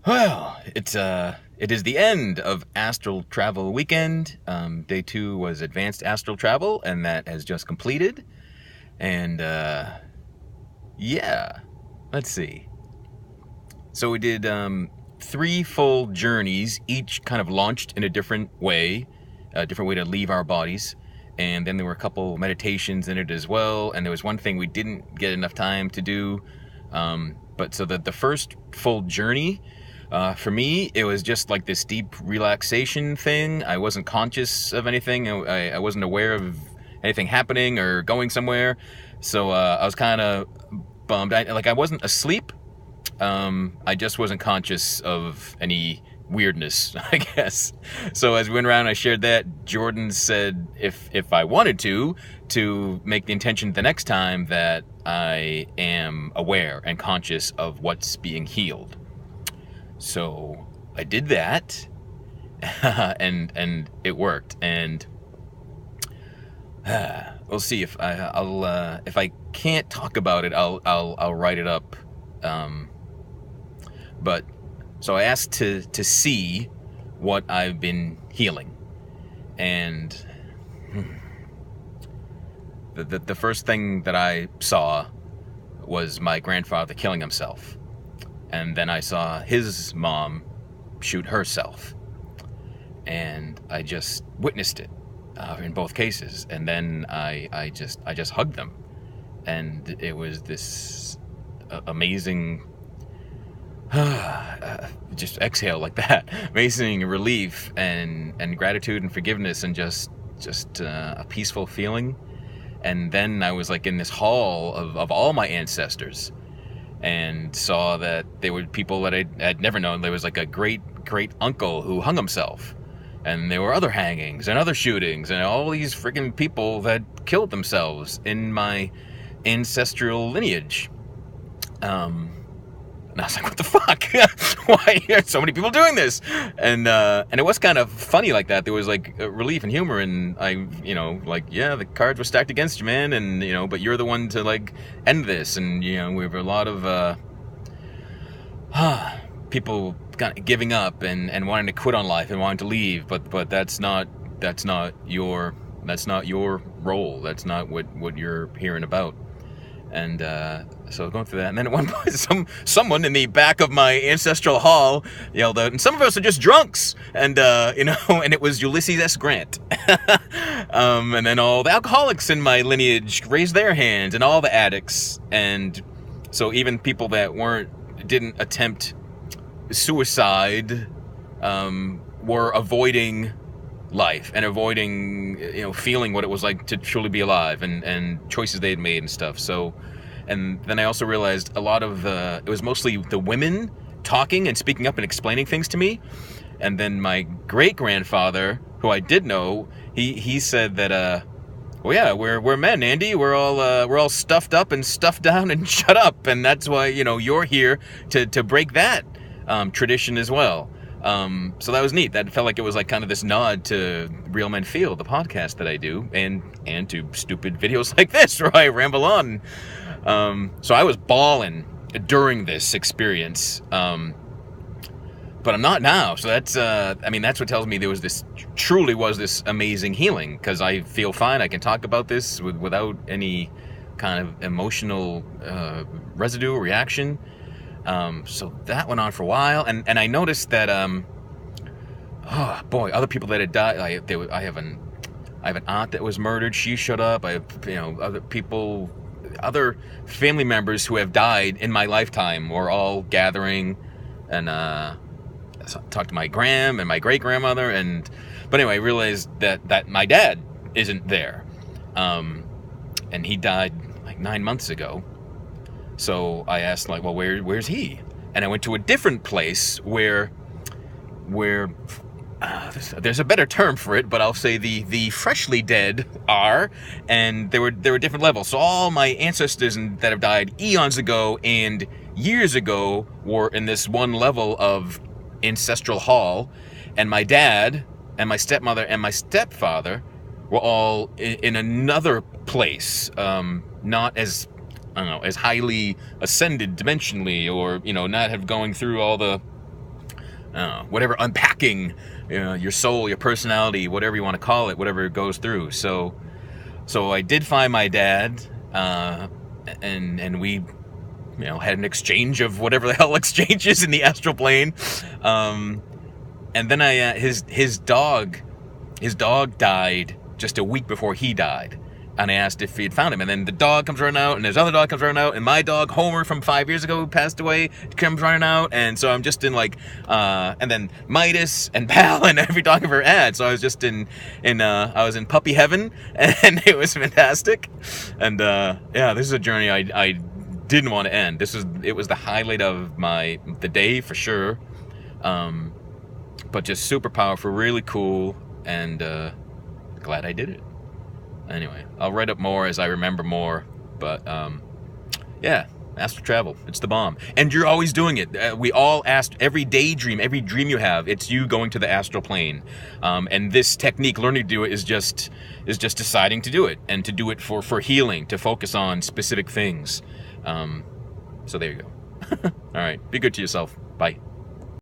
Well, it is the end of Astral Travel weekend. Day 2 was Advanced Astral Travel, and that has just completed. And yeah, let's see. So we did 3 full journeys, each kind of launched in a different way to leave our bodies. And then there were a couple meditations in it as well. And there was one thing we didn't get enough time to do. But so the first full journey. For me, it was just like this deep relaxation thing. I wasn't conscious of anything. I wasn't aware of anything happening or going somewhere. So I was kind of bummed. I wasn't asleep. I just wasn't conscious of any weirdness, I guess. So as we went around, I shared that. Jordan said if I wanted to make the intention the next time that I am aware and conscious of what's being healed. So I did that, and it worked. And we'll see if I can't talk about it, I'll write it up. But so I asked to see what I've been healing, and the first thing that I saw was my grandfather killing himself. And then I saw his mom shoot herself. And I just witnessed it in both cases. And then I just hugged them. And it was this amazing, just exhale like that. Amazing relief and gratitude and forgiveness and just a peaceful feeling. And then I was like in this hall of all my ancestors. And saw that they were people that I had never known. There was like a great uncle who hung himself, and there were other hangings and other shootings and all these freaking people that killed themselves in my ancestral lineage. And I was like, what the fuck? Why are so many people doing this? And it was kind of funny like that. There was like relief and humor, and I, yeah, the cards were stacked against you, man, and but you're the one to like end this, and we have a lot of people kind of giving up and wanting to quit on life and wanting to leave, but that's not your role. That's not what you're hearing about. And so going through that, and then at one point, someone in the back of my ancestral hall yelled out, and some of us are just drunks, and and it was Ulysses S. Grant. And then all the alcoholics in my lineage raised their hands, and all the addicts, and so even people that didn't attempt suicide, were avoiding life and avoiding feeling what it was like to truly be alive and choices they had made and stuff. So, and then I also realized a lot of it was mostly the women talking and speaking up and explaining things to me. And then my great grandfather, who I did know, he said that well, yeah, we're men, Andy. We're all stuffed up and stuffed down and shut up, and that's why you're here to break that tradition as well. So that was neat. That felt like it was like kind of this nod to Real Men Feel, the podcast that I do, and to stupid videos like this where I ramble on. So I was bawling during this experience, but I'm not now. So that's that's what tells me there was truly was this amazing healing, because I feel fine. I can talk about this without any kind of emotional residue or reaction. So that went on for a while, and I noticed that other people that had died. I have an aunt that was murdered. She showed up. I have other people, other family members who have died in my lifetime were all gathering, and so I talked to my gram and my great grandmother, but anyway, I realized that my dad isn't there, and he died like 9 months ago. So I asked, like, well, where's he? And I went to a different place where there's a better term for it, but I'll say the freshly dead are, and there were different levels. So all my ancestors that have died eons ago and years ago were in this one level of ancestral hall, and my dad and my stepmother and my stepfather were all in another place, not as, I don't know, as highly ascended dimensionally, or not have going through all the whatever unpacking, your soul, your personality, whatever you want to call it, whatever it goes through. So I did find my dad, and we, had an exchange of whatever the hell exchange is in the astral plane. And then his dog died just a week before he died. And I asked if he had found him. And then the dog comes running out, and his other dog comes running out, and my dog, Homer, from 5 years ago, who passed away, comes running out. And so I'm just in and then Midas and Pal and every dog I've ever had. So I was just I was in puppy heaven, and it was fantastic. And this is a journey I didn't want to end. It was the highlight of the day for sure. But just super powerful, really cool, and glad I did it. Anyway, I'll write up more as I remember more, but astral travel, it's the bomb. And you're always doing it. We all asked, every daydream, every dream you have, it's you going to the astral plane. And this technique, learning to do it, is just deciding to do it, and to do it for healing, to focus on specific things. So there you go. All right, be good to yourself. Bye.